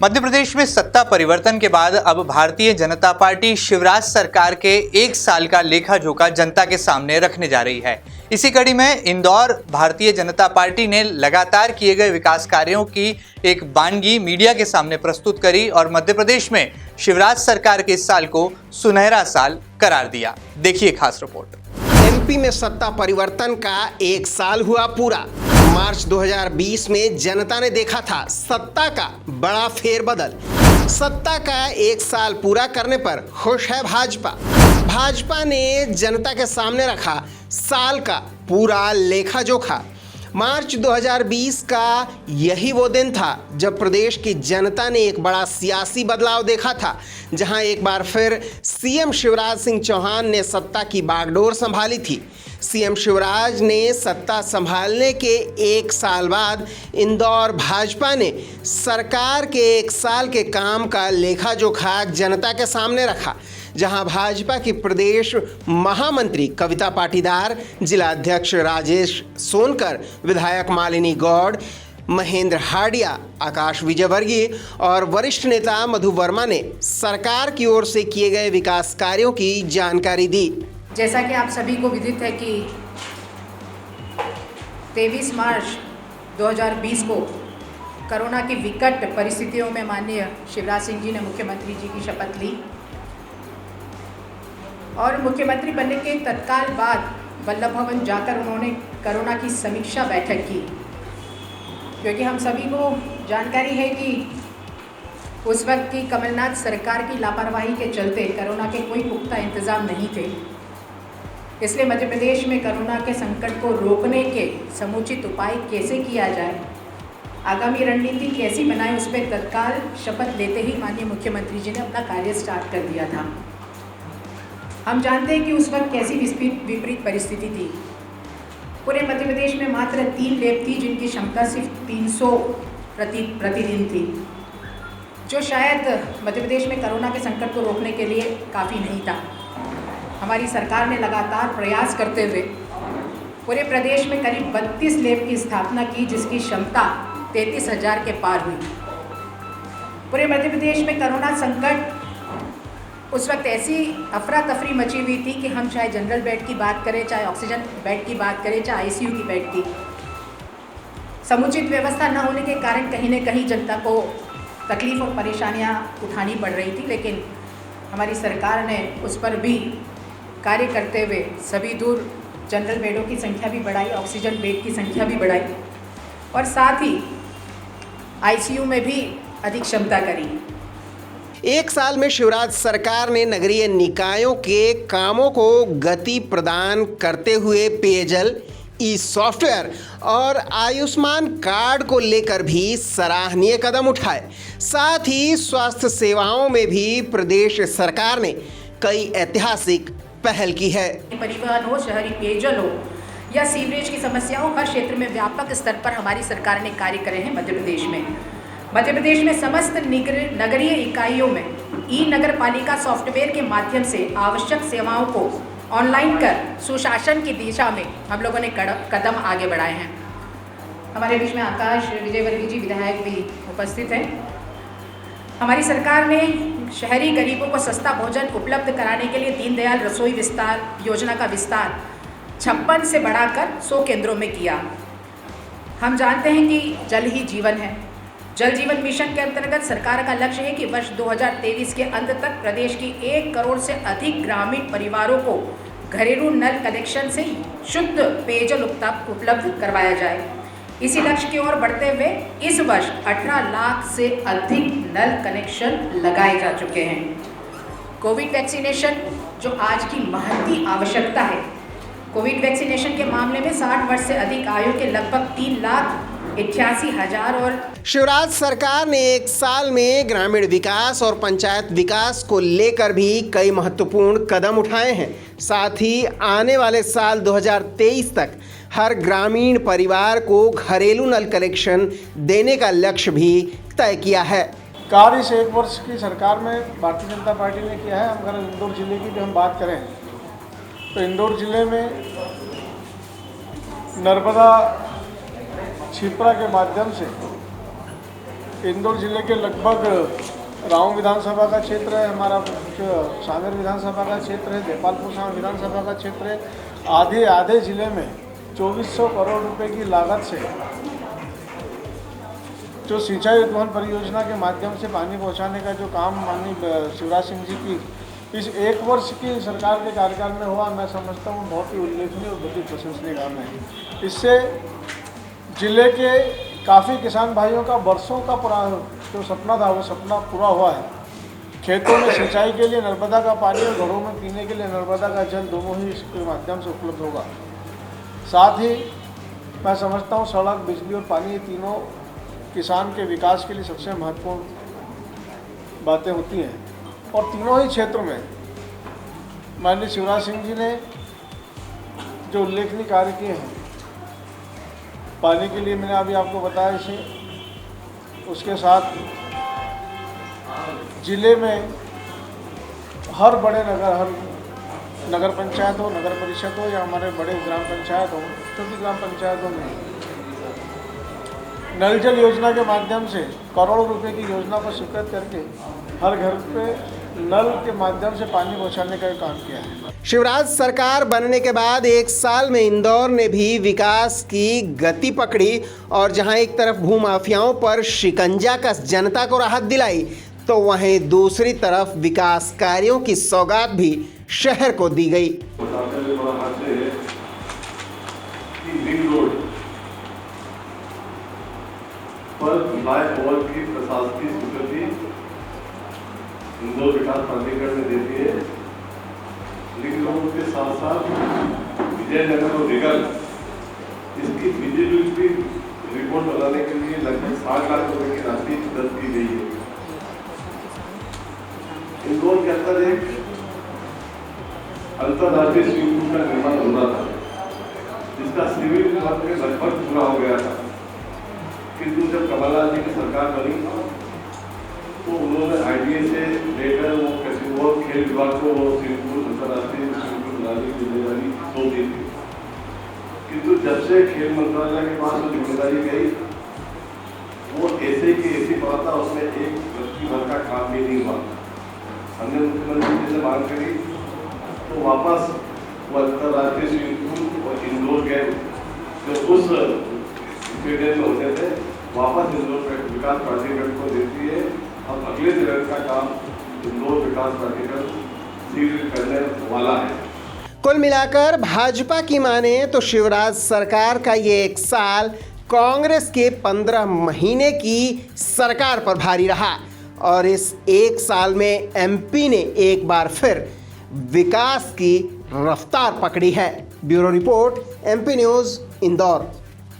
मध्य प्रदेश में सत्ता परिवर्तन के बाद अब भारतीय जनता पार्टी शिवराज सरकार के 1 साल का लेखा जोखा जनता के सामने रखने जा रही है। इसी कड़ी में इंदौर भारतीय जनता पार्टी ने लगातार किए गए विकास कार्यों की एक बानगी मीडिया के सामने प्रस्तुत करी और मध्य प्रदेश में शिवराज सरकार के इस साल को सुनहरा साल करार दिया। देखिए खास रिपोर्ट। एमपी में सत्ता परिवर्तन का 1 साल हुआ पूरा। मार्च 2020 में जनता ने देखा था सत्ता का बड़ा फेरबदल। सत्ता का 1 साल पूरा करने पर खुश है भाजपा। भाजपा ने जनता के सामने रखा साल का पूरा लेखा जोखा। मार्च 2020 का यही वो दिन था जब प्रदेश की जनता ने एक बड़ा सियासी बदलाव देखा था, जहां एक बार फिर सीएम शिवराज सिंह चौहान ने सत्ता की बागडोर संभाली थी। सीएम शिवराज ने सत्ता संभालने के 1 साल बाद इंदौर भाजपा ने सरकार के 1 साल के काम का लेखा जोखा जनता के सामने रखा, जहां भाजपा की प्रदेश महामंत्री कविता पाटीदार, जिला अध्यक्ष राजेश सोनकर, विधायक मालिनी गौड़, महेंद्र हाडिया, आकाश विजयवर्गीय और वरिष्ठ नेता मधु वर्मा ने सरकार की ओर से किए गए विकास कार्यों की जानकारी दी। जैसा कि आप सभी को विदित है कि 23 मार्च 2020 को कोरोना की विकट परिस्थितियों में माननीय शिवराज सिंह जी ने मुख्यमंत्री जी की शपथ ली और मुख्यमंत्री बनने के तत्काल बाद वल्लभ भवन जाकर उन्होंने कोरोना की समीक्षा बैठक की, क्योंकि हम सभी को जानकारी है कि उस वक्त की कमलनाथ सरकार की लापरवाही के चलते कोरोना के कोई पुख्ता इंतजाम नहीं थे। इसलिए मध्य प्रदेश में कोरोना के संकट को रोकने के समुचित उपाय कैसे किया जाए, आगामी रणनीति कैसी बनाए, उस पर तत्काल शपथ लेते ही माननीय मुख्यमंत्री जी ने अपना कार्य स्टार्ट कर दिया था। हम जानते हैं कि उस वक्त कैसी विपरीत परिस्थिति थी। पूरे मध्य प्रदेश में मात्र 3 लैब थी जिनकी क्षमता सिर्फ 300 प्रतिदिन थी, जो शायद मध्य प्रदेश में कोरोना के संकट को रोकने के लिए काफ़ी नहीं था। हमारी सरकार ने लगातार प्रयास करते हुए पूरे प्रदेश में करीब 32 लैब की स्थापना की, जिसकी क्षमता 33,000 के पार हुई। पूरे मध्य प्रदेश में कोरोना संकट उस वक्त ऐसी अफरा तफरी मची हुई थी कि हम चाहे जनरल बेड की बात करें, चाहे ऑक्सीजन बेड की बात करें, चाहे आईसीयू की बेड की, समुचित व्यवस्था न होने के कारण कहीं न कहीं जनता को तकलीफ और परेशानियां उठानी पड़ रही थी। लेकिन हमारी सरकार ने उस पर भी कार्य करते हुए सभी दूर जनरल बेडों की संख्या भी बढ़ाई, ऑक्सीजन बेड की संख्या भी बढ़ाई और साथ ही आईसीयू में भी अधिक क्षमता करी। 1 साल में शिवराज सरकार ने नगरीय निकायों के कामों को गति प्रदान करते हुए पेयजल, ई सॉफ्टवेयर और आयुष्मान कार्ड को लेकर भी सराहनीय कदम उठाए। साथ ही स्वास्थ्य सेवाओं में भी प्रदेश सरकार ने कई ऐतिहासिक पहल की है। परिवहन हो, शहरी पेयजल हो या सीवरेज की समस्या हो, हर क्षेत्र में व्यापक स्तर पर हमारी सरकार ने कार्य करे हैं। मध्य प्रदेश में समस्त नगरीय इकाइयों में ई नगर पालिका सॉफ्टवेयर के माध्यम से आवश्यक सेवाओं को ऑनलाइन कर सुशासन की दिशा में हम लोगों ने कदम आगे बढ़ाए हैं। हमारे बीच में आकाश विजयवर्गीय जी विधायक भी उपस्थित हैं। हमारी सरकार ने शहरी गरीबों को सस्ता भोजन उपलब्ध कराने के लिए दीनदयाल रसोई विस्तार योजना का विस्तार 56 से बढ़ाकर 100 केंद्रों में किया। हम जानते हैं कि जल ही जीवन है। जल जीवन मिशन के अंतर्गत सरकार का लक्ष्य है कि वर्ष 2023 के अंत तक प्रदेश की 1 करोड़ से अधिक ग्रामीण परिवारों को घरेलू नल कनेक्शन से शुद्ध पेयजल उपलब्ध करवाया जाए। इसी लक्ष्य की ओर बढ़ते हुए इस वर्ष 18 लाख से अधिक नल कनेक्शन लगाए जा चुके हैं। कोविड वैक्सीनेशन जो आज की महती आवश्यकता है, कोविड वैक्सीनेशन के मामले में 60 वर्ष से अधिक आयु के लगभग 3,88,000 और शिवराज सरकार ने 1 साल में ग्रामीण विकास और पंचायत विकास को लेकर भी कई महत्वपूर्ण कदम उठाए हैं। साथ ही आने वाले साल 2023 तक हर ग्रामीण परिवार को घरेलू नल कनेक्शन देने का लक्ष्य भी तय किया है। कार्य इस 1 वर्ष की सरकार में भारतीय जनता पार्टी ने किया है। अगर इंदौर जिले की भी हम बात करें तो इंदौर जिले में नर्मदा छिपरा के माध्यम से इंदौर जिले के लगभग राऊ विधानसभा का क्षेत्र है, हमारा सागर विधानसभा का क्षेत्र है, देपालपुर सागर विधानसभा का क्षेत्र है। आधे जिले में 2400 करोड़ रुपए की लागत से जो सिंचाई उद्वहन परियोजना के माध्यम से पानी पहुंचाने का जो काम माननीय शिवराज सिंह जी की इस 1 वर्ष की सरकार के कार्यकाल में हुआ, मैं समझता हूँ बहुत ही उल्लेखनीय और बहुत ही प्रशंसनीय काम है। इससे जिले के काफ़ी किसान भाइयों का वर्षों का जो सपना था वो सपना पूरा हुआ है। खेतों में सिंचाई के लिए नर्मदा का पानी और घरों में पीने के लिए नर्मदा का जल दोनों ही इसके माध्यम से उपलब्ध होगा। साथ ही मैं समझता हूँ सड़क, बिजली और पानी, ये तीनों किसान के विकास के लिए सबसे महत्वपूर्ण बातें होती हैं। और तीनों ही क्षेत्रों में माननीय शिवराज सिंह जी ने जो उल्लेखनीय कार्य किए हैं, पानी के लिए मैंने अभी आपको बताया इसे, उसके साथ जिले में हर बड़े हर नगर पंचायत हो, नगर परिषद हो या हमारे बड़े ग्राम पंचायत हो, छोटी ग्राम पंचायतों में नल जल योजना के माध्यम से करोड़ों रुपए की योजना को स्वीकृत करके हर घर पे नल के माध्यम से पानी पहुंचाने का काम किया है। शिवराज सरकार बनने के बाद 1 साल में इंदौर ने भी विकास की गति पकड़ी और जहां एक तरफ भूमाफियाओं पर शिकंजा कस जनता को राहत दिलाई, तो वहीं दूसरी तरफ विकास कार्यों की सौगात भी शहर को दी गई। प्रशासकीय स्वीकृति इंदौर विकास प्राधिकरण ने देती है। लिंक रोड के साथ साथ विजयनगर और रिगल इसकी फिजिबिलिटी रिपोर्ट बनाने के लिए लगभग 60 लाख रुपए की राशि दर्ज की गई है। इंदौर के अंदर एक अंतर्राष्ट्रीय स्विमिंग पूल का निर्माण होना था, जिसका सिविल वर्क लगभग पूरा हो गया था। किंतु जब कमलनाथ जी की सरकार बनी तो उन्होंने आईडीए से लेकर वो खेल विभाग को वो स्विमिंग पूल, अंतर्राष्ट्रीय स्विमिंग पूल बनाने की जिम्मेदारी सौंप दी थी। किंतु जब से खेल मंत्रालय के पास वो जिम्मेदारी गई, वो ऐसे की ऐसी पड़ा था, उसमें एक व्यक्ति भर का काम भी नहीं हुआ। हमने मुख्यमंत्री जी से मांग करी तो वापस वो अंतर्राष्ट्रीय स्विमिंग पूल और इंडोर गेम जो उस स्टेडियम में होते थे वापस इंदौर विकास प्राधिकरण को देती है। अब अगले चरण का काम इंदौर विकास प्राधिकरण शीघ्र करने वाला है। कुल मिलाकर भाजपा की माने तो शिवराज सरकार का ये 1 साल कांग्रेस के 15 महीने की सरकार पर भारी रहा और इस 1 साल में एमपी ने एक बार फिर विकास की रफ्तार पकड़ी है। Bureau report, MP news, Indore.